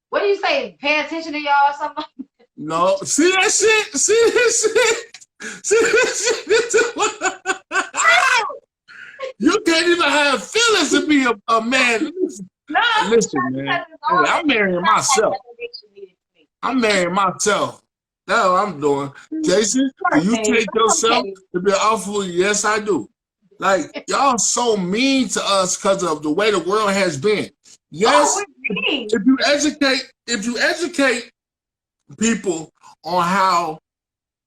what do you say, pay attention to y'all or something? No. See that shit? See that shit? You can't even have feelings to be a man. No, listen, man. Hey, I'm marrying myself. I'm marrying myself. That's what I'm doing. Jason, do you take yourself to be awful? Yes, I do. Like, y'all so mean to us because of the way the world has been. Yes, if you educate people on how,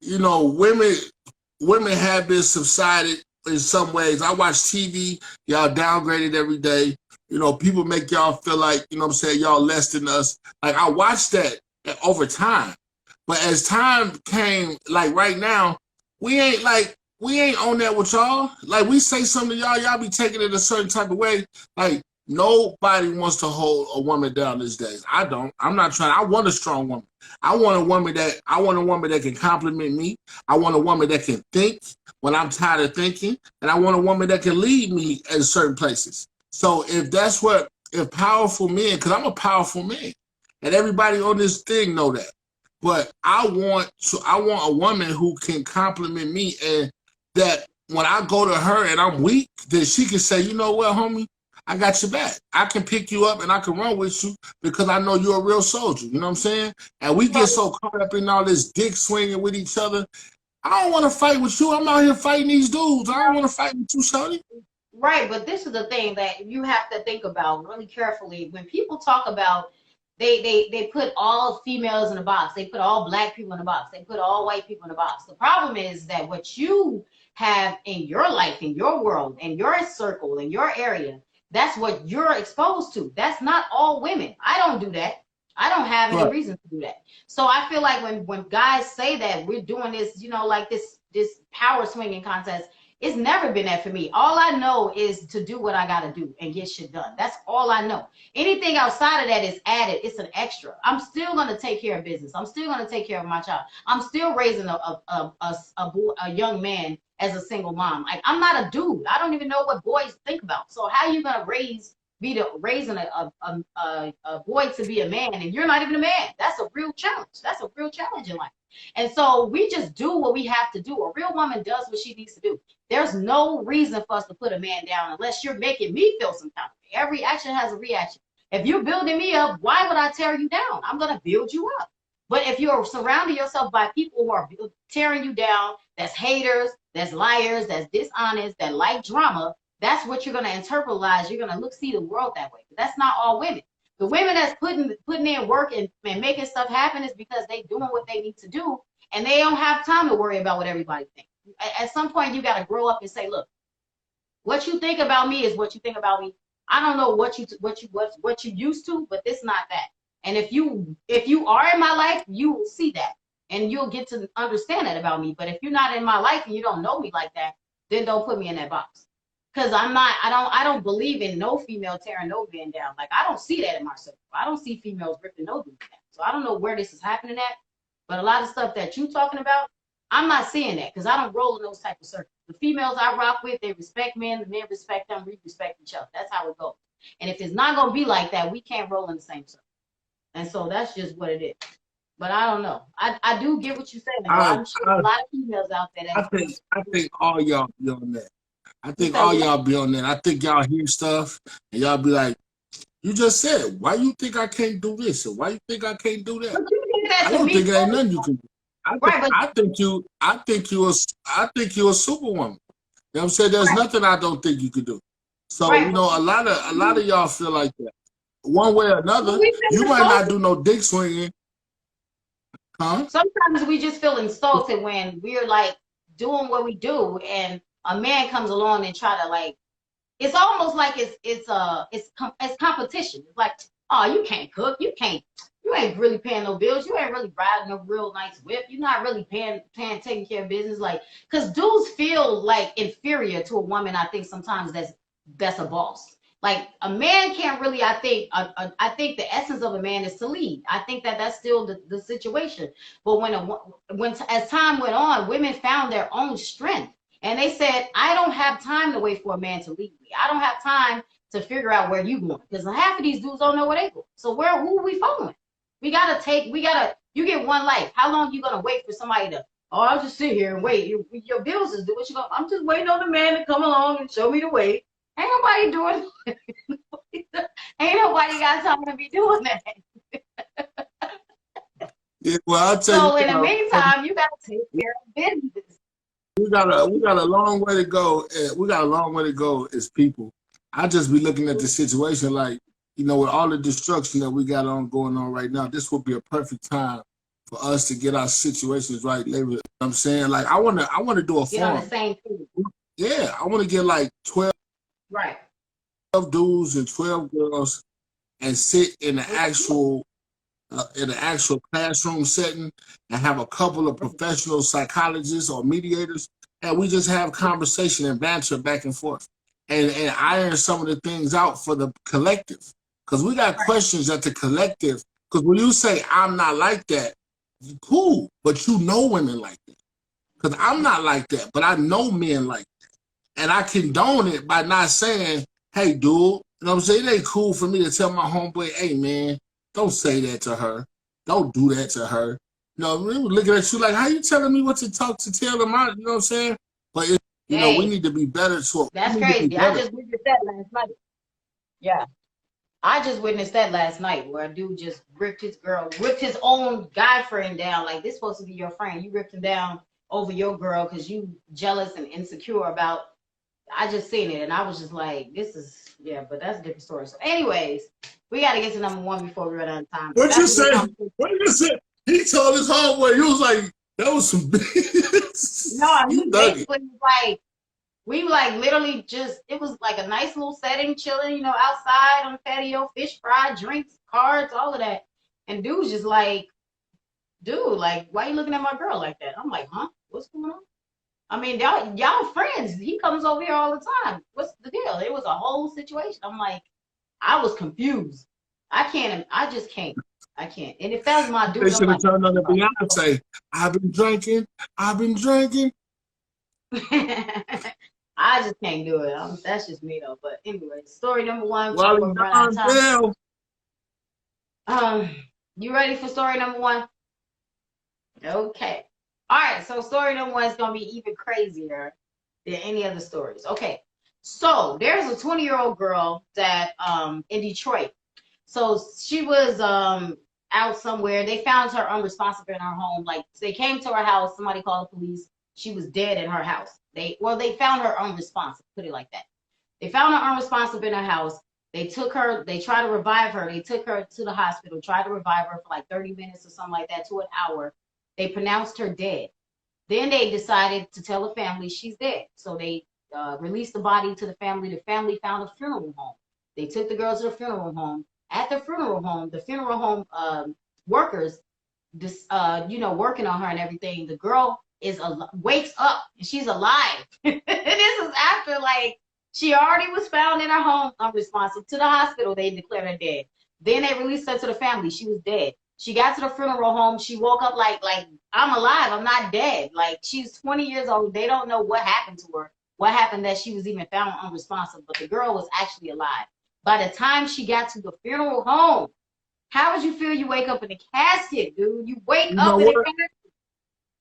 you know, women have been subsided in some ways. I watch TV, y'all downgraded every day. You know, people make y'all feel like, you know what I'm saying, y'all less than us. Like, I watched that over time. But as time came, like right now, we ain't on that with y'all. Like, we say something to y'all be taking it a certain type of way. Like, nobody wants to hold a woman down these days. I don't. I'm not trying. I want a strong woman. I want a woman that can compliment me. I want a woman that can think when I'm tired of thinking. And I want a woman that can lead me in certain places. So if powerful men, because I'm a powerful man, and everybody on this thing know that. But I want a woman who can compliment me, and that when I go to her and I'm weak, that she can say, you know what, homie, I got your back. I can pick you up and I can run with you because I know you're a real soldier. You know what I'm saying? And we get so caught up in all this dick swinging with each other. I don't want to fight with you. I'm out here fighting these dudes. I don't want to fight with you, shawty. Right, but this is the thing that you have to think about really carefully. When people talk about they put all females in a box, they put all black people in a box, they put all white people in a box. The problem is that what you have in your life, in your world, in your circle, in your area, that's what you're exposed to. That's not all women. I don't do that. I don't have any reason to do that. So I feel like when guys say that we're doing this, you know, like this power swinging contest, it's never been that for me. All I know is to do what I got to do and get shit done. That's all I know. Anything outside of that is added. It's an extra. I'm still going to take care of business. I'm still going to take care of my child. I'm still raising a young man as a single mom. Like, I'm not a dude. I don't even know what boys think about. So how are you going to raising a boy to be a man and you're not even a man? That's a real challenge. That's a real challenge in life. And so we just do what we have to do. A real woman does what she needs to do. There's no reason for us to put a man down unless you're making me feel some kind of way. Every action has a reaction. If you're building me up, why would I tear you down? I'm going to build you up. But if you're surrounding yourself by people who are tearing you down, that's haters, that's liars, that's dishonest, that like drama, that's what you're going to internalize. You're going to see the world that way. But that's not all women. The women that's putting in work and making stuff happen is because they doing what they need to do, and they don't have time to worry about what everybody thinks. At some point, you got to grow up and say, look, what you think about me is what you think about me. I don't know what you used to, but it's not that. And if you are in my life, you will see that, and you'll get to understand that about me. But if you're not in my life and you don't know me like that, then don't put me in that box. Because I don't believe in no female tearing no man down. Like, I don't see that in my circle. I don't see females ripping no dudes down. So I don't know where this is happening at. But a lot of stuff that you talking about, I'm not seeing that because I don't roll in those type of circles. The females I rock with, they respect men. The men respect them. We respect each other. That's how it goes. And if it's not going to be like that, we can't roll in the same circle. And so that's just what it is. But I don't know. I do get what you're saying. I'm sure a lot of females out there. I think all y'all be on that. I think all y'all be on that. I think y'all hear stuff and y'all be like, you just said, why you think I can't do this? Or why you think I can't do that? I don't think it ain't nothing you can do. I think you're a superwoman. You know what I'm saying? There's nothing I don't think you could do. So, you know, a lot of y'all feel like that. One way or another, you might not do no dick swinging. Huh? Sometimes we just feel insulted when we're like doing what we do and a man comes along and try to, like, it's almost like it's competition. It's like, oh, you can't cook, you ain't really paying no bills, you ain't really riding a real nice whip, you're not really taking care of business, like, because dudes feel like inferior to a woman. I think sometimes that's a boss. Like, a man can't really, I think the essence of a man is to lead. I think that's still the situation. But as time went on, women found their own strength. And they said, I don't have time to wait for a man to lead me. I don't have time to figure out where you going. Because half of these dudes don't know where they go. So who are we following? You get one life. How long you going to wait for somebody to, oh, I'll just sit here and wait. Your bills is due. What you going? I'm just waiting on the man to come along and show me the way. Ain't nobody doing it. Ain't nobody got time to be doing that. Yeah, well, I'll tell you. So in the meantime, you got to take care of business. We got a long way to go. We got a long way to go as people. I just be looking at the situation like, you know, with all the destruction that we got going on right now, this would be a perfect time for us to get our situations right. You know what I'm saying? Like, I want to do a forum. On the same thing. Yeah, I want to get like 12 dudes and 12 girls and sit in the actual classroom setting and have a couple of professional psychologists or mediators, and we just have conversation and banter back and forth and iron some of the things out for the collective. Because we got questions at the collective. Because when you say, I'm not like that, cool, but you know women like that. Because I'm not like that, but I know men like that. And I condone it by not saying, hey, dude, you know what I'm saying? It ain't cool for me to tell my homeboy, hey, man, don't say that to her. Don't do that to her. You know, we were looking at you like, how you telling me what to tell them out? You know what I'm saying? But, you know, we need to be better. That's crazy. I just did that last night. Yeah. I just witnessed that last night where a dude just ripped his own guy friend down. Like, this supposed to be your friend. You ripped him down over your girl because you jealous and insecure about. I just seen it and I was just like, this is, yeah, but that's a different story. So anyways, we got to get to number one before we run out of time. What you say? What you say? He told his homeboy, he was like, that was some business. No, he basically was like, we like literally just, it was like a nice little setting, chilling, you know, outside on the patio, fish fry, drinks, cards, all of that. And dude's just like, dude, like, why you looking at my girl like that? I'm like, huh? What's going on? I mean, y'all friends. He comes over here all the time. What's the deal? It was a whole situation. I'm like, I was confused. I just can't. I can't. And if that was my dude, they should have like, turned on the Beyonce. I've been drinking. I just can't do it. That's just me though. But anyway, story number one. Well, You ready for story number one? Okay. All right. So story number one is gonna be even crazier than any other stories. Okay. So there's a 20-year-old girl that in Detroit. So she was out somewhere. They found her unresponsive in her home. Like, they came to her house. Somebody called the police. She was dead in her house. They found her unresponsive. Put it like that. They found her unresponsive in her house. They took her. They tried to revive her. They took her to the hospital. Tried to revive her for like 30 minutes or something like that to an hour. They pronounced her dead. Then they decided to tell the family she's dead. So they released the body to the family. The family found a funeral home. They took the girl to the funeral home. At the funeral home workers, working on her and everything. The girl wakes up and she's alive. This is after, like, she already was found in her home unresponsive. To the hospital, they declared her dead. Then they released her to the family. She was dead. She got to the funeral home. She woke up like I'm alive. I'm not dead. Like, she's 20 years old. They don't know what happened to her. What happened that she was even found unresponsive, but the girl was actually alive. By the time she got to the funeral home, how would you feel? You wake up in a casket, dude. You wake up in a casket.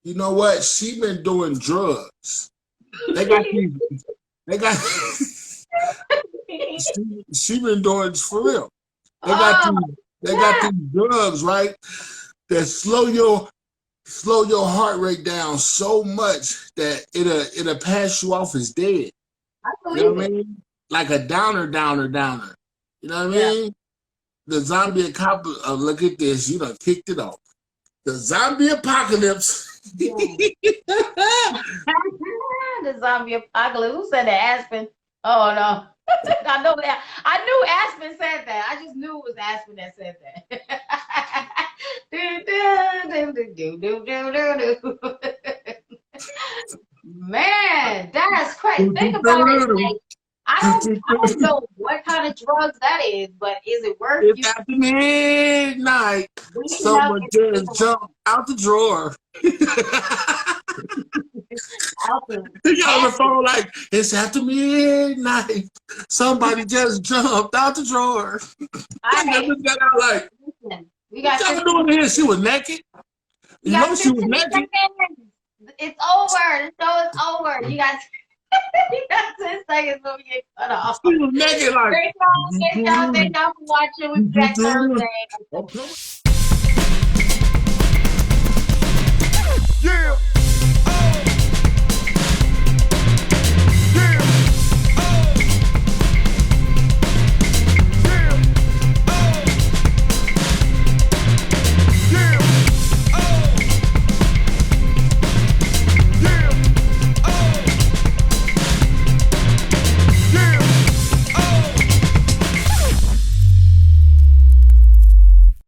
You know what? She been doing drugs. They got she been doing it for real. They got these drugs, right? That slow your heart rate down so much that it'll pass you off as dead. I believe you know what I mean? Like a downer. You know what I mean? The zombie apocalypse. Look at this. You done kicked it off. The zombie apocalypse. Yeah. The zombie apocalypse. Who said that? Aspen. Oh no. I know that. I knew Aspen said that. I just knew it was Aspen that said that. Man, that's crazy. Think about it. Like, I don't know what kind of drugs that is, but is it worth it? It's after midnight. Someone just jumped out the drawer. He got on the phone like, it's after midnight. Somebody just jumped out the drawer. I just got out like, we got what y'all doing here? She was naked. You know she was naked. It's over. The show is over. You got 10 seconds when we get cut off. She was naked like. Thank y'all for watching. We'll be back Thursday.